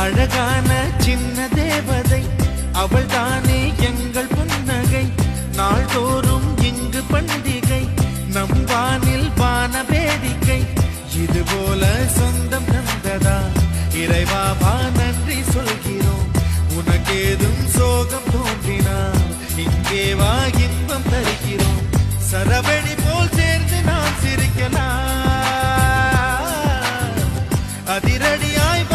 அழகான சின்ன தேவதை அவள் தானே எங்கள் புன்னகை. நாள்தோறும் இங்கு பண்டிகை, நம் வானில் வான வேடிக்கை. இது போல சொந்தம் தந்ததா இறைவா, நன்றி சொல்கிறோம். உனக்கேதும் சோகம் தோன்றினால் இங்கே வா, இன்பம் தருகிறோம். சரவெடி போல் சேர்ந்து நாம் சிரிக்கலாம், அதிரடியாய்